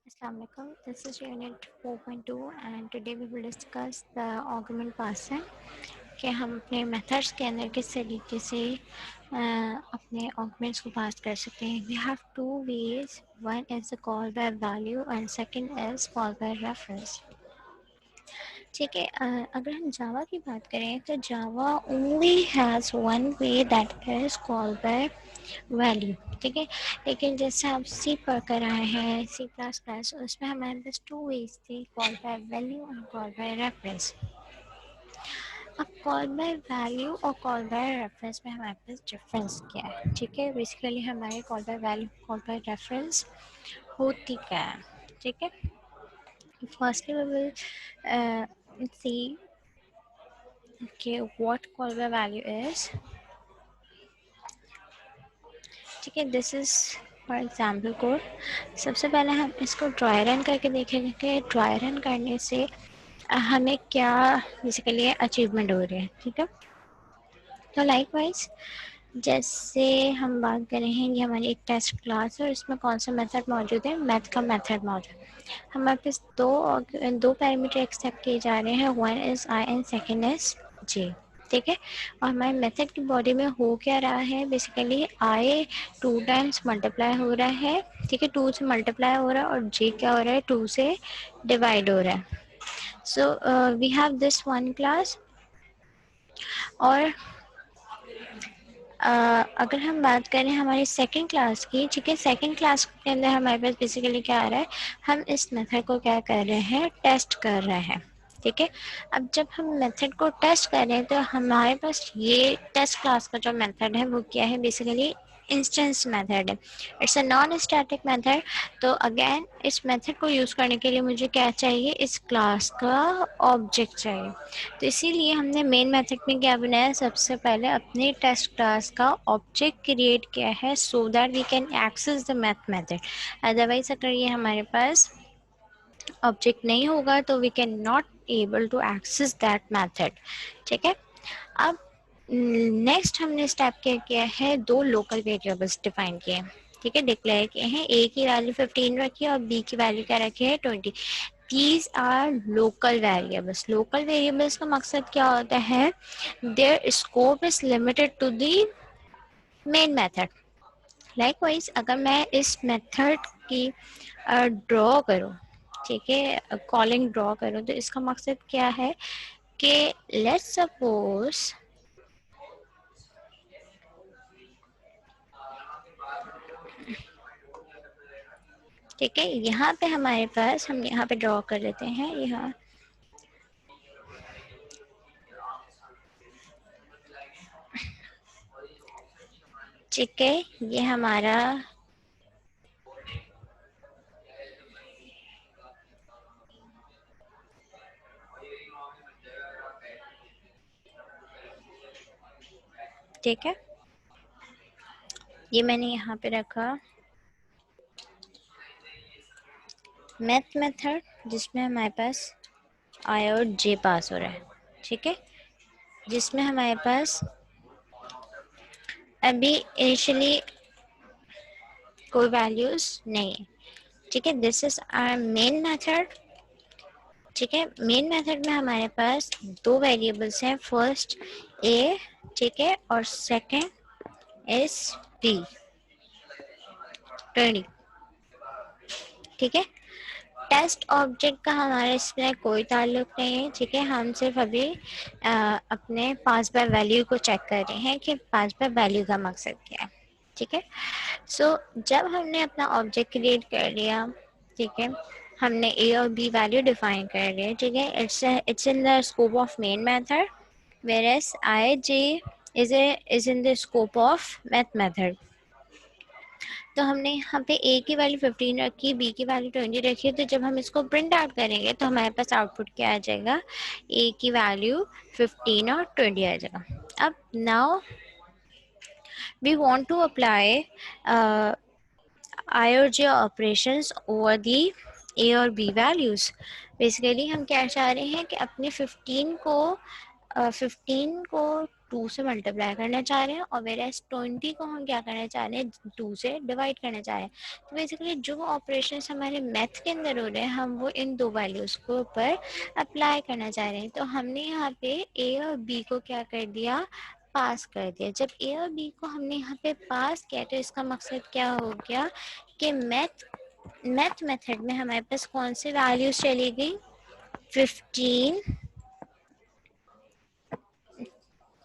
Assalamualaikum. This is Unit 4.2 and today we will discuss the augment passing कि हम अपने methods के अंदर किस तरीके से अपने आर्गुमेंट्स को पास कर सकते हैं. We have two ways. One is the call by value and second is call by reference. ठीक है. अगर हम जावा की बात करें तो Java only has one way that is call by value. ठीक है. लेकिन जैसे आप सी पढ़ कर आए हैं सी प्लस प्लस उसमें हमारे पास टू वेज थे कॉल बाय वैल्यू और कॉल बाय रेफरेंस. अब कॉल बाय वैल्यू और कॉल बाय रेफरेंस में हमारे पास डिफरेंस क्या है. ठीक है. बेसिकली हमारे call by value call by reference होती क्या है. ठीक है. Firstly we will see okay what call by value is. ठीक है. This is for example code. सबसे पहले हम इसको ड्राई रन करके देखेंगे कि ड्राई रन करने से हमें क्या बेसिकली अचीवमेंट हो रही है. ठीक है. तो लाइक वाइज जैसे हम बात कर रहे हैं ये हमारी एक टेस्ट क्लास है और इसमें कौन सा मेथड मौजूद है. मैथ का मेथड मौजूद है. हमारे पास दो पैरामीटर एक्सेप्ट किए जा रहे हैं. One is I and second is J. ठीक है. और हमारे मेथड की बॉडी में हो क्या रहा है. बेसिकली आई 2 टाइम्स मल्टीप्लाई हो रहा है. ठीक है. 2 से मल्टीप्लाई हो रहा है और जे क्या हो रहा है 2 से डिवाइड हो रहा है. So we have this one class. और अगर हम बात करें हमारी सेकंड क्लास की. ठीक है. सेकंड क्लास के अंदर हमारे पास बेसिकली क्या आ रहा है. हम इस मेथड को क्या कर रहे हैं टेस्ट कर रहे हैं. ठीक है. अब जब हम मेथड को टेस्ट कर रहे हैं तो हमारे पास ये टेस्ट क्लास का जो मेथड है वो क्या है बेसिकली इंस्टेंस मेथड है. It's a non static method. तो अगेन इस मेथड को यूज़ करने के लिए मुझे क्या चाहिए इस क्लास का ऑब्जेक्ट चाहिए. तो इसीलिए हमने मेन मेथड में क्या बनाया सबसे पहले अपने टेस्ट क्लास का ऑब्जेक्ट क्रिएट किया है so that we can access the math method. Otherwise अगर ये हमारे पास ऑब्जेक्ट नहीं होगा तो we can not able to access that method. ठीक है. अब नेक्स्ट हमने स्टेप क्या किया है दो लोकल वेरिएबल्स डिफाइन किए. ठीक है. डिक्लेयर किए हैं. ए की वैल्यू 15 रखी है और बी की वैल्यू क्या रखी है 20. These are local variables. Local variables का मकसद क्या होता है. Their scope is limited to the main method. Likewise अगर मैं इस मेथड की ड्रॉ करूँ. ठीक है. कॉलिंग ड्रॉ करूँ तो इसका मकसद क्या है कि लेट्स सपोज ठीक है यहाँ पे हमारे पास हम यहाँ पे ड्रॉ कर लेते हैं. यहाँ ठीक है. ये हमारा ठीक है. ये मैंने यहाँ पे रखा मैथ मेथड जिसमें हमारे पास आई और जे पास हो रहा है. ठीक है. जिसमें हमारे पास अभी इनिशियली कोई वैल्यूज नहीं है. ठीक है. This is our main method. ठीक है. मेन मेथड में हमारे पास दो वेरिएबल्स हैं. First A. ठीक है. और सेकंड इज बी 20. ठीक है. टेस्ट ऑब्जेक्ट का हमारे इसमें कोई ताल्लुक नहीं है. ठीक है. हम सिर्फ अभी अपने पास बाय वैल्यू को चेक कर रहे हैं कि पास बाय वैल्यू का मकसद क्या है. ठीक है. सो जब हमने अपना ऑब्जेक्ट क्रिएट कर लिया. ठीक है. हमने ए और बी वैल्यू डिफाइन कर लिया. ठीक है. It's in the scope of main method whereas ij is in the scope of math method. तो हमने यहाँ पे ए की वैल्यू 15 रखी बी की वैल्यू 20 रखी है. तो जब हम इसको प्रिंट आउट करेंगे तो हमारे पास आउटपुट क्या आ जाएगा ए की वैल्यू 15 और 20 आ जाएगा. अब now we want to apply I और जे ऑपरेशंस ओवर दी ए और बी वैल्यूज. बेसिकली हम क्या चाह रहे हैं कि अपने 15 को 2 से मल्टीप्लाई करना चाह रहे हैं और वेर एज 20 को हम क्या करना चाह रहे हैं, 2 से डिवाइड करना चाह रहे हैं। तो बेसिकली जो ऑपरेशन हमारे मैथ के अंदर हो रहे हैं हम वो इन दो वैल्यूज़ को ऊपर अप्लाई करना चाह रहे हैं। तो हमने यहाँ पे ए और बी को क्या कर दिया, पास कर दिया। जब ए और बी को हमने यहाँ पे पास किया तो इसका मकसद क्या हो गया कि मैथ मेथड में हमारे पास कौन सी वैल्यूज चली गई, 15,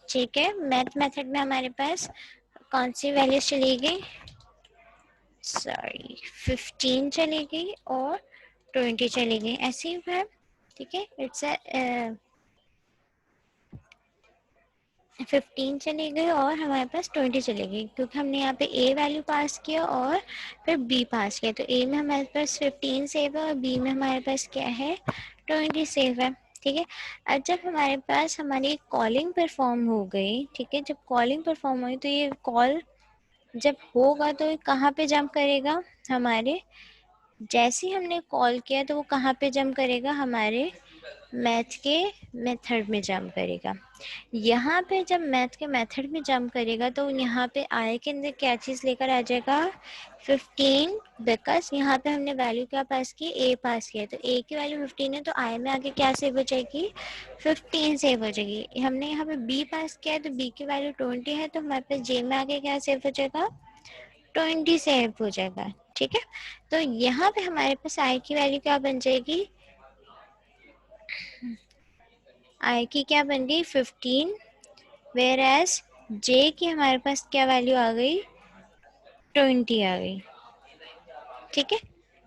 ठीक है। मैथ मेथड में हमारे पास कौन सी वैल्यूज चली गई, सॉरी 15 चली गई और 20 चली गई, ऐसे ही है, ठीक है। इट्स 15 चली गई और हमारे पास 20 चली गई, क्योंकि हमने यहाँ पे ए वैल्यू पास किया और फिर बी पास किया। तो ए में हमारे पास 15 सेव है और बी में हमारे पास क्या है, 20 सेव है, ठीक है। अब जब हमारे पास हमारी कॉलिंग परफॉर्म हो गई, ठीक है, जब कॉलिंग परफॉर्म हुई तो ये कॉल जब होगा तो कहाँ पे जंप करेगा, हमारे जैसे ही हमने कॉल किया तो वो कहाँ पे जंप करेगा, हमारे मैथ के मेथड में जंप करेगा। यहाँ पे जब मैथ के मेथड में जंप करेगा तो यहाँ पे आई के अंदर क्या चीज़ लेकर आ जाएगा, 15, बिकॉज यहाँ पे हमने वैल्यू क्या पास की, ए पास किया। तो ए की वैल्यू 15 है तो आई में आगे क्या सेव हो जाएगी, 15 सेव हो जाएगी। हमने यहाँ पे बी पास किया है तो बी की वैल्यू 20 है तो हमारे पास जे में आगे क्या सेव हो जाएगा, 20 सेव हो जाएगा, ठीक है। तो यहाँ पे हमारे पास आई की वैल्यू क्या बन जाएगी, आई की क्या बन गई 15, वेयर एज जे की हमारे पास क्या वैल्यू आ गई, 20 आ गई, ठीक है।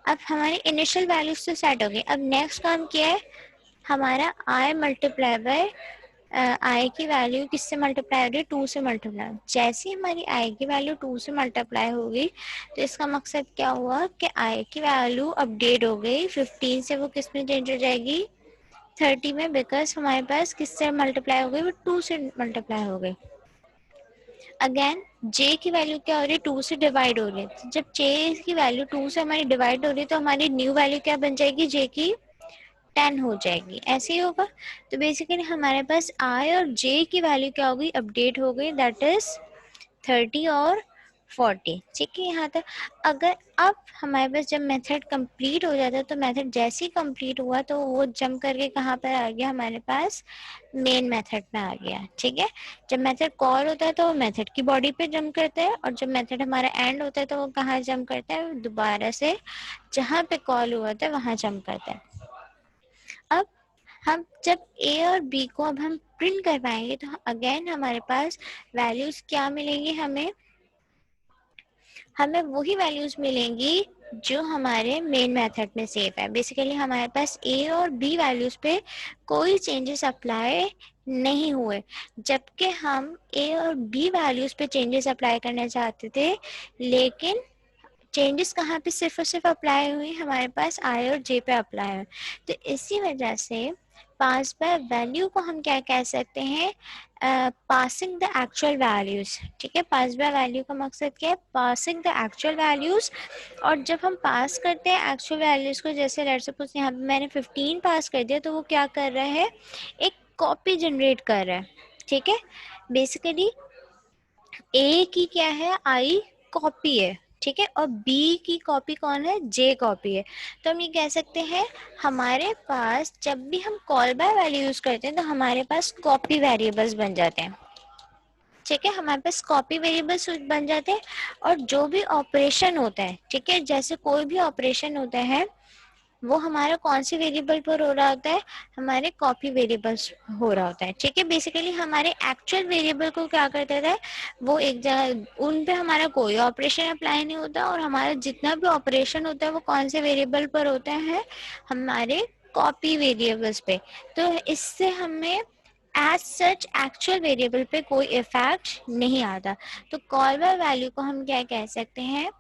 अब हमारी इनिशियल वैल्यूज तो सेट हो गई। अब नेक्स्ट काम क्या है, हमारा आई मल्टीप्लाई बाय आई की वैल्यू किससे मल्टीप्लाई हो रही है, 2 से मल्टीप्लाई। जैसे ही हमारी आई की वैल्यू 2 से मल्टीप्लाई होगी तो इसका मकसद क्या हुआ कि आई की वैल्यू अपडेट हो गई, 15 से वो किस में चेंज हो जाएगी, 30 में, बिकॉज हमारे पास किससे मल्टीप्लाई हो गई, वो 2 से मल्टीप्लाई हो गई। अगेन जे की वैल्यू क्या हो रही है, 2 से डिवाइड हो रही है। तो जब जे की वैल्यू 2 से हमारी डिवाइड हो रही है तो हमारी न्यू वैल्यू क्या बन जाएगी, जे की 10 हो जाएगी, ऐसे ही होगा। तो बेसिकली हमारे पास आई और जे की वैल्यू क्या हो गई, अपडेट हो गई, दैट इज 30 और 40, ठीक है यहाँ तक। अगर अब हमारे पास जब मेथड कंप्लीट हो जाता है तो मेथड जैसे ही कंप्लीट हुआ तो वो जंप करके कहाँ पर आ गया, हमारे पास मेन मेथड में आ गया, ठीक है। जब मेथड कॉल होता है तो वो मेथड की बॉडी पे जंप करता है और जब मेथड हमारा एंड होता है तो वो कहाँ जंप करता है, दोबारा से जहाँ पे कॉल हुआ था वहाँ जंप करता है। अब हम जब ए और बी को अब हम प्रिंट करवाएंगे तो अगेन हमारे पास वैल्यूज क्या मिलेंगी, हमें हमें वही वैल्यूज मिलेंगी जो हमारे मेन मेथड में सेव है। बेसिकली हमारे पास ए और बी वैल्यूज पे कोई चेंजेस अप्लाई नहीं हुए, जबकि हम ए और बी वैल्यूज पे चेंजेस अप्लाई करना चाहते थे, लेकिन चेंजेस कहाँ पे सिर्फ और सिर्फ अप्लाई हुई, हमारे पास आई और जे पे अप्लाई हुई। तो इसी वजह से पास बाय वैल्यू को हम क्या कह सकते हैं, पासिंग द एक्चुअल वैल्यूज, ठीक है। पास बाय वैल्यू का मकसद क्या है, पासिंग द एक्चुअल वैल्यूज। और जब हम पास करते हैं एक्चुअल वैल्यूज को, जैसे लेट्स सपोज यहाँ पे मैंने 15 पास कर दिया तो वो क्या कर रहा है, एक कॉपी जनरेट कर रहा है, ठीक है। बेसिकली ए की क्या है, आई कॉपी है, ठीक है, और बी की कॉपी कौन है, जे कॉपी है। तो हम ये कह सकते हैं हमारे पास जब भी हम कॉल बाय वैल्यू यूज करते हैं तो हमारे पास कॉपी वेरिएबल्स बन जाते हैं, ठीक है। हमारे पास कॉपी वेरिएबल्स बन जाते हैं और जो भी ऑपरेशन होता है, ठीक है, जैसे कोई भी ऑपरेशन होता है वो हमारा कौन सी वेरिएबल पर हो रहा होता है, हमारे कॉपी वेरिएबल्स हो रहा होता है, ठीक है। बेसिकली हमारे एक्चुअल वेरिएबल को क्या करता है, वो एक जगह उन पे हमारा कोई ऑपरेशन अप्लाई नहीं होता और हमारा जितना भी ऑपरेशन होता है वो कौन से वेरिएबल पर होता है, हमारे कॉपी वेरिएबल्स पे। तो इससे हमें एज सच एक्चुअल वेरिएबल पे कोई इफेक्ट नहीं आता। तो कॉल बाय वैल्यू को हम क्या कह सकते हैं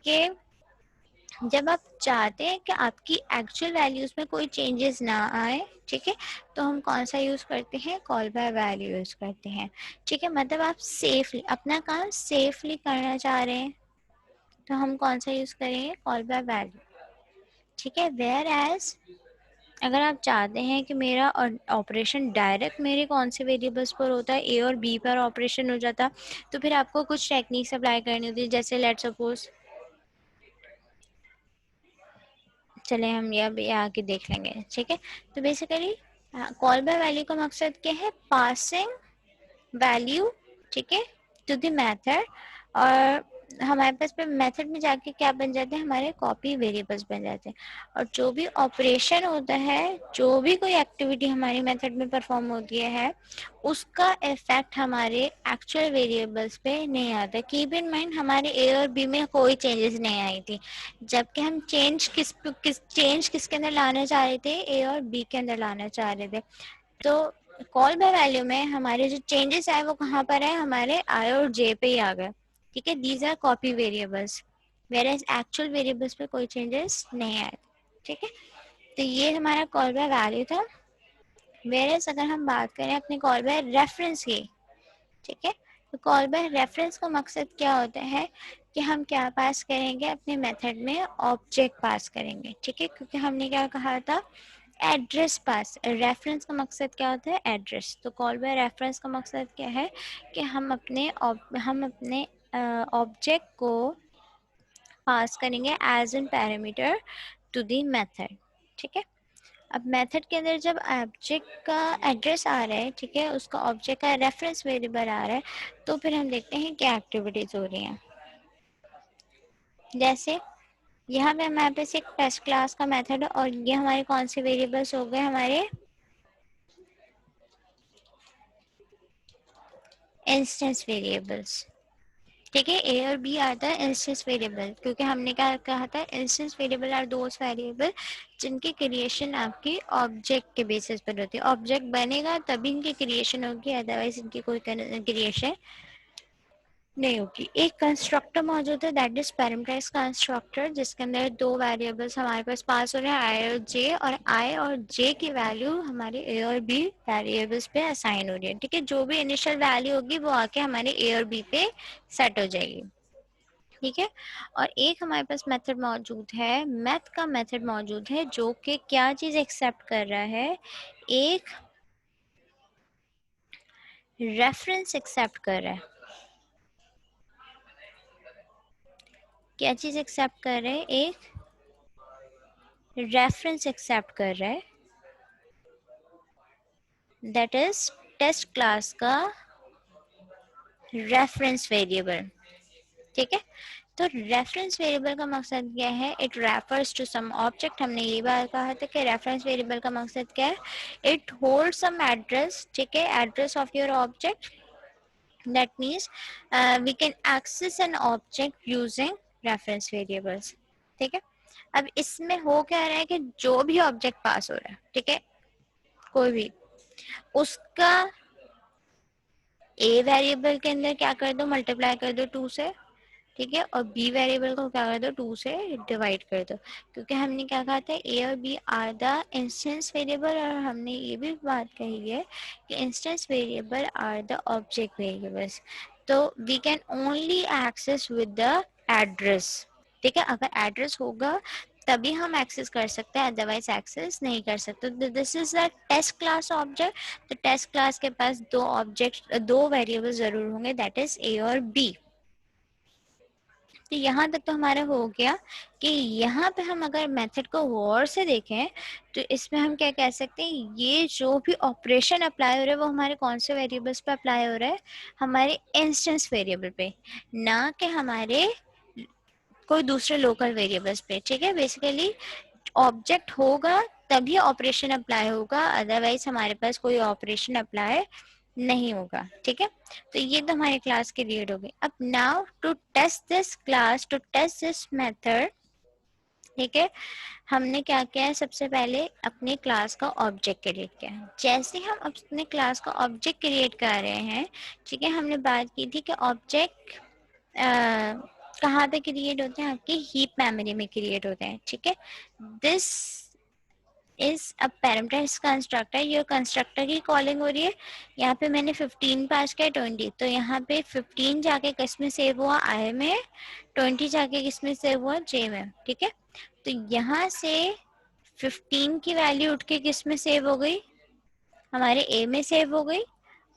कि जब आप चाहते हैं कि आपकी एक्चुअल वैल्यूज में कोई चेंजेस ना आए, ठीक है, तो हम कौन सा यूज करते हैं, कॉल बाय वैल्यू यूज करते हैं, ठीक है। मतलब आप सेफली अपना काम सेफली करना चाह रहे हैं तो हम कौन सा यूज करेंगे, कॉल बाय वैल्यू, ठीक है। वेयर एज अगर आप चाहते हैं कि मेरा ऑपरेशन डायरेक्ट मेरे कौन से वेरिएबल्स पर होता है, ए और बी पर ऑपरेशन हो जाता, तो फिर आपको कुछ टेक्निक्स अप्लाई करनी होती है। जैसे लेट्स सपोज, चले हम ये अब ये आके देख लेंगे, ठीक है। तो बेसिकली कॉल बाय वैल्यू का मकसद क्या है, पासिंग वैल्यू, ठीक है, टू द मेथड। और हमारे पास पे मेथड में जाके क्या बन जाते हैं, हमारे कॉपी वेरिएबल्स बन जाते हैं। और जो भी ऑपरेशन होता है, जो भी कोई एक्टिविटी हमारी मेथड में परफॉर्म होती है, उसका इफेक्ट हमारे एक्चुअल वेरिएबल्स पे नहीं आता। कीप इन माइंड, हमारे ए और बी में कोई चेंजेस नहीं आई थी, जबकि हम चेंज किसके अंदर लाना चाह रहे थे, ए और बी के अंदर लाना चाह रहे थे। तो कॉल बाय वैल्यू में हमारे जो चेंजेस आए वो कहाँ पर है, हमारे आई और जे पे ही आ गए, ठीक है। These are copy variables, whereas actual variables पे कोई चेंजेस नहीं आए, ठीक है। तो ये हमारा कॉल बाय वैल्यू था। वेयर एज अगर हम बात करें अपने कॉल बाय रेफरेंस की, ठीक है, तो कॉल बाय रेफरेंस का मकसद क्या होता है कि हम क्या पास करेंगे अपने मेथड में, ऑब्जेक्ट पास करेंगे, ठीक है। क्योंकि हमने क्या कहा था, एड्रेस पास। रेफरेंस का मकसद क्या होता है, एड्रेस। तो कॉल बाय रेफरेंस का मकसद क्या है कि हम अपने ऑब्जेक्ट को पास करेंगे as an parameter to the method, ठीक है। अब मेथड के अंदर जब ऑब्जेक्ट का एड्रेस आ रहा है, ठीक है, उसका ऑब्जेक्ट का रेफरेंस वेरिएबल आ रहा है, तो फिर हम देखते हैं क्या एक्टिविटीज हो रही हैं। जैसे यहाँ पे हमारे पास एक टेस्ट क्लास का मेथड है, और ये हमारे कौन से वेरिएबल्स हो गए, हमारे इंस्टेंस वेरिएबल्स, ठीक है। ए और बी आता है इंस्टेंस वेरिएबल, क्योंकि हमने क्या कहा था, instance variable are those variable जिनकी क्रिएशन आपकी ऑब्जेक्ट के बेसिस पर होती है। ऑब्जेक्ट बनेगा तभी इनकी क्रिएशन होगी, अदरवाइज इनकी कोई क्रिएशन नहीं होगी। एक कंस्ट्रक्टर मौजूद है, दैट इज पैरामीटराइज्ड कंस्ट्रक्टर, जिसके अंदर दो वेरिएबल्स हमारे पास पास हो रहे हैं, आई और जे, और आई और जे की वैल्यू हमारे ए और बी वेरिएबल्स पे असाइन हो रही है, ठीक है। जो भी इनिशियल वैल्यू होगी वो आके हमारे ए और बी पे सेट हो जाएगी, ठीक है। और एक हमारे पास मेथड मौजूद है, मैथ का मेथड मौजूद है, जो कि क्या चीज एक्सेप्ट कर रहा है, एक रेफरेंस एक्सेप्ट कर रहा है। क्या चीज एक्सेप्ट कर रहे हैं, एक रेफरेंस एक्सेप्ट कर रहा है, दैट इज टेस्ट क्लास का रेफरेंस वेरिएबल, ठीक है। तो रेफरेंस वेरिएबल का मकसद क्या है, it refers to some object. हमने ये बात कहा था कि रेफरेंस वेरिएबल का मकसद क्या है, इट होल्ड सम एड्रेस, ठीक है, address of your object. That means we can access an object using reference variables, ठीक है। अब इसमें हो क्या रहा है कि जो भी ऑब्जेक्ट पास हो रहा है, ठीक है, कोई भी, उसका ए वेरिएबल के अंदर क्या कर दो, मल्टीप्लाई कर दो 2 से, ठीक है, और बी वेरिएबल को क्या कर दो, 2 से डिवाइड कर दो। क्योंकि हमने क्या कहा था, ए और B are the instance variable, और हमने ये भी बात कही है कि instance variable are the object variables. तो we can only access with the address, ठीक है। अगर एड्रेस होगा तभी हम एक्सेस कर सकते हैं, अदरवाइज एक्सेस नहीं कर सकते। तो this is the test class object. तो टेस्ट क्लास के पास दो ऑब्जेक्ट, दो वेरिएबल जरूर होंगे, दैट इज ए और बी। तो यहाँ तक तो हमारा हो गया कि यहाँ पे हम अगर मेथड को गौर से देखें तो इसमें हम क्या कह सकते हैं, ये जो भी ऑपरेशन अप्लाई हो रहा है वो हमारे कौन से वेरिएबल्स पे अप्लाई हो रहा है, हमारे इंस्टेंस वेरिएबल पे, ना कि हमारे कोई दूसरे लोकल वेरिएबल्स पे, ठीक है। बेसिकली ऑब्जेक्ट होगा तभी ऑपरेशन अप्लाई होगा, अदरवाइज हमारे पास कोई ऑपरेशन अप्लाई नहीं होगा, ठीक है। तो ये तो हमारी क्लास की रीड होगी। अब now to test this class, to test this method, ठीक है, हमने क्या किया है, सबसे पहले अपने क्लास का ऑब्जेक्ट क्रिएट किया है। जैसे हम अपने क्लास का ऑब्जेक्ट क्रिएट कर रहे हैं, ठीक है, हमने बात की थी कि ऑब्जेक्ट कहाँ पे क्रिएट होते हैं, आपकी हीप मेमोरी में क्रिएट होते हैं, ठीक है। This is a parameterized constructor, ये कंस्ट्रक्टर की कॉलिंग हो रही है। यहाँ पे मैंने 15 पास किया, 20, तो यहाँ पे 15 जाके किस में सेव हुआ, आई में, 20 जाके किस में सेव हुआ, जे में, ठीक है। तो यहाँ से 15 की वैल्यू उठ के किस में सेव हो गई, हमारे ए में सेव हो गई,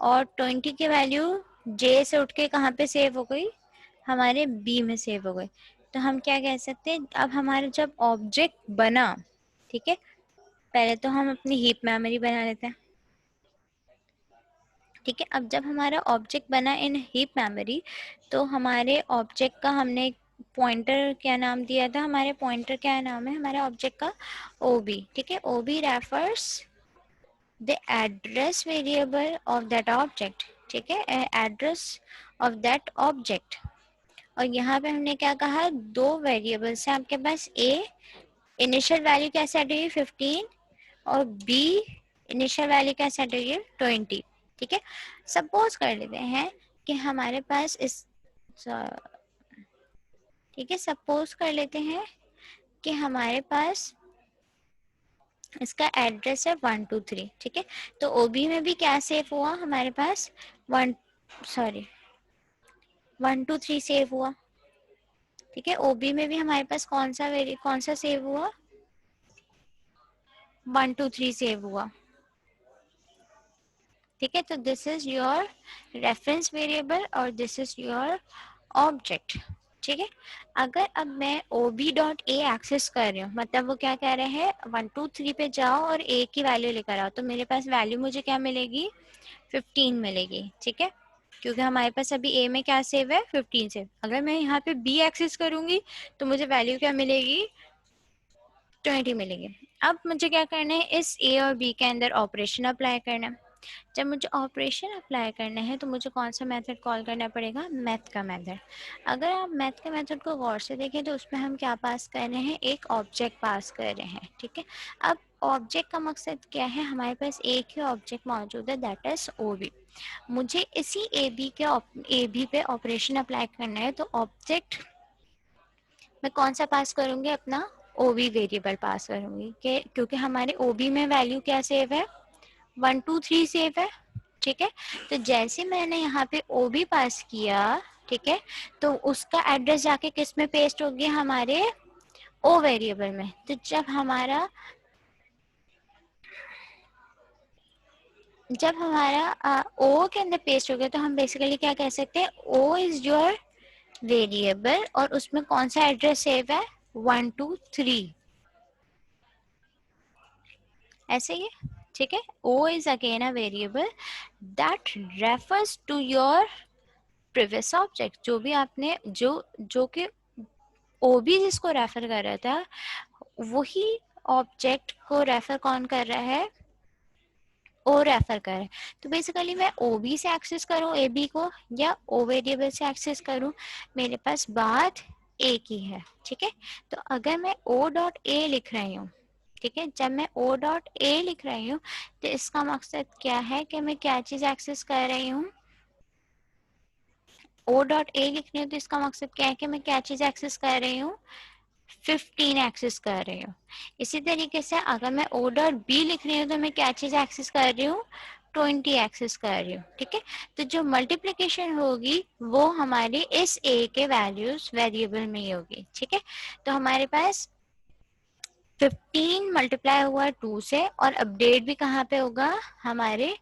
और 20 की वैल्यू जे से उठ के कहाँ पे सेव हो गई, हमारे बी में सेव हो गई। तो हम क्या कह सकते हैं, अब हमारा जब ऑब्जेक्ट बना, ठीक है, पहले तो हम अपनी हीप मेमोरी बना लेते हैं, ठीक है। अब जब हमारा ऑब्जेक्ट बना इन हीप मेमोरी, तो हमारे ऑब्जेक्ट का हमने पॉइंटर क्या नाम दिया था, हमारे पॉइंटर क्या नाम है हमारे ऑब्जेक्ट का, ओबी, ठीक है। OB refers the address variable of that object, ठीक है, एड्रेस ऑफ दैट ऑब्जेक्ट। और यहाँ पे हमने क्या कहा, दो वेरिएबल्स हैं आपके पास, ए इनिशियल वैल्यू क्या सेट हुई 15, और बी इनिशियल वैल्यू क्या सेट हुई है 20, ठीक है। सपोज कर लेते हैं कि हमारे पास इस, ठीक है, सपोज कर लेते हैं कि हमारे पास इसका एड्रेस है 123, ठीक है। तो ओबी में भी क्या सेव हुआ हमारे पास, 123 सेव हुआ, ठीक है। ओबी में भी हमारे पास कौन सा सेव हुआ, 123 सेव हुआ, ठीक है। तो this is your reference variable और दिस इज योर ऑब्जेक्ट, ठीक है। अगर अब मैं ob.a एक्सेस कर रही हूँ, मतलब वो क्या कह रहे हैं 123 पे जाओ और a की वैल्यू लेकर आओ, तो मेरे पास वैल्यू मुझे क्या मिलेगी 15 मिलेगी, ठीक है, क्योंकि हमारे पास अभी a में क्या सेव है 15 सेव। अगर मैं यहाँ पे b एक्सेस करूंगी तो मुझे वैल्यू क्या मिलेगी 20 मिलेगी। अब मुझे क्या करना है, इस a और b के अंदर ऑपरेशन अप्लाई करना है। जब मुझे ऑपरेशन अप्लाई करना है तो मुझे कौन सा मेथड कॉल करना पड़ेगा, मैथ का मेथड। अगर आप मैथ के मेथड को गौर से देखें तो उसमें हम क्या पास कर रहे हैं, एक ऑब्जेक्ट पास कर रहे हैं, ठीक है। अब ऑब्जेक्ट का मकसद क्या है, हमारे पास एक ही ऑब्जेक्ट मौजूद है, दैट इज ओ बी। मुझे इसी ए बी पे ऑपरेशन अप्लाई करना है, तो ऑब्जेक्ट मैं कौन सा पास करूंगी, अपना ओ बी वेरिएबल पास करूंगी, क्योंकि हमारे ओ बी में वैल्यू क्या सेव है 123 सेव है, ठीक है। तो जैसे मैंने यहाँ पे ओ बी पास किया, ठीक है, तो उसका एड्रेस जाके किस में पेस्ट हो गया, हमारे ओ वेरिएबल में। तो जब हमारा ओ के अंदर पेस्ट हो गया, तो हम बेसिकली क्या कह सकते हैं, ओ इज योर वेरिएबल और उसमें कौन सा एड्रेस सेव है 123, ऐसे ही, ठीक है। O is again a variable that refers to your previous object, जो भी आपने जो कि ओबी जिसको रेफर कर रहा था, वही ऑब्जेक्ट को रेफर कौन कर रहा है, ओ रेफर कर रहा है। तो बेसिकली मैं ओ बी से एक्सेस करूं ए बी को या ओ वेरिएबल से एक्सेस करूं, मेरे पास बात एक ही है, ठीक है। तो अगर मैं ओ डॉट ए लिख रही हूँ, ठीक है, जब मैं ओ डॉट ए लिख रही हूँ तो इसका मकसद क्या है कि मैं क्या चीज एक्सेस कर रही हूँ, ओ डॉट ए लिख रही हूँ तो इसका मकसद क्या है कि मैं क्या चीज एक्सेस कर रही हूँ, 15 एक्सेस कर रही हूँ। इसी तरीके से अगर मैं ओ डॉट बी लिख रही हूँ तो मैं क्या चीज एक्सेस कर रही हूँ, 20 एक्सेस कर रही हूँ, ठीक है। तो जो मल्टीप्लीकेशन होगी वो हमारे इस ए के वैल्यूज वेरिएबल में ही होगी, ठीक है। तो हमारे पास 15 मल्टीप्लाई हुआ 2 से और अपडेट भी कहाँ पे होगा, हमारे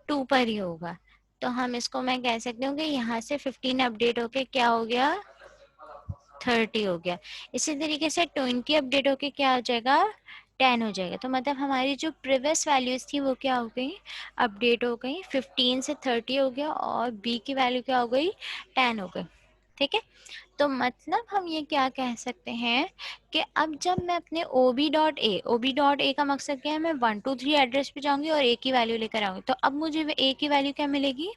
2 पर ही होगा। तो हम इसको मैं कह सकती हूँ कि यहाँ से 15 अपडेट होके क्या हो गया 30 हो गया। इसी तरीके से 20 अपडेट होके क्या हो जाएगा 10 हो जाएगा। तो मतलब हमारी जो प्रीवियस वैल्यूज थी वो क्या हो गई, अपडेट हो गई, 15 से 30 हो गया और बी की वैल्यू क्या हो गई 10 हो गई, ठीक है। तो मतलब हम ये क्या कह सकते हैं कि अब जब मैं अपने ओ बी डॉट ए का मकसद क्या है, मैं 123 एड्रेस पे जाऊंगी और ए की वैल्यू लेकर आऊंगी, तो अब मुझे ए की वैल्यू क्या मिलेगी,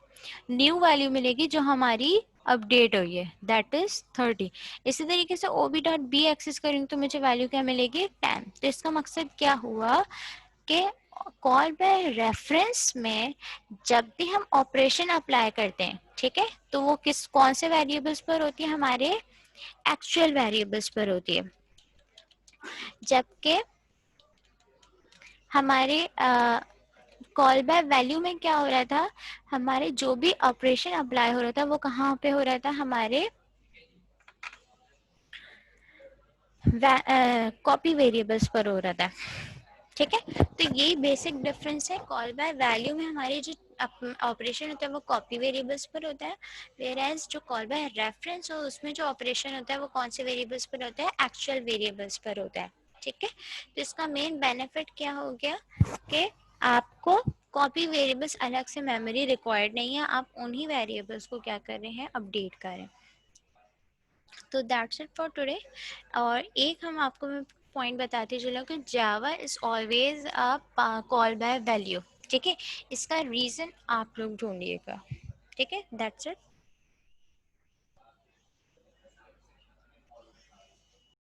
न्यू वैल्यू मिलेगी जो हमारी अपडेट हुई है, दैट इज 30। इसी तरीके से O B dot B access करेंगे तो मुझे वैल्यू क्या मिलेगी 10। तो इसका मकसद क्या हुआ कि कॉल बाय रेफरेंस में जब भी हम ऑपरेशन अप्लाई करते हैं, ठीक है, तो वो कौन से वेरिएबल्स पर होती है, हमारे एक्चुअल वेरिएबल्स पर होती है। जबकि हमारे कॉल बाय वैल्यू में क्या हो रहा था, हमारे जो भी ऑपरेशन अप्लाई हो रहा था वो कहाँ पे हो रहा था, हमारे कॉपी वेरिएबल्स पर हो रहा था, ठीक है। तो ये बेसिक डिफरेंस है। कॉल बाय वैल्यू में हमारी जो ऑपरेशन होता है वो कॉपी वेरिएबल्स पर होता है, वेयर एज जो कॉल बाय रेफरेंस हो उसमें जो ऑपरेशन होता है वो कौन से वेरिएबल्स पर होता है, एक्चुअल वेरिएबल्स पर होता है, ठीक है। तो इसका मेन बेनिफिट क्या हो गया कि आपको कॉपी वेरिएबल्स अलग से मेमोरी रिक्वायर्ड नहीं है, आप उन्हीं वेरिएबल्स को क्या कर रहे हैं, अपडेट कर रहे हैं। तो दैट्स इट फॉर टुडे। और एक हम आपको मैं पॉइंट बताते चलो कि Java is always a call by value, ठीक है। इसका रीज़न आप लोग ढूंढिएगा, ठीक है। That's it.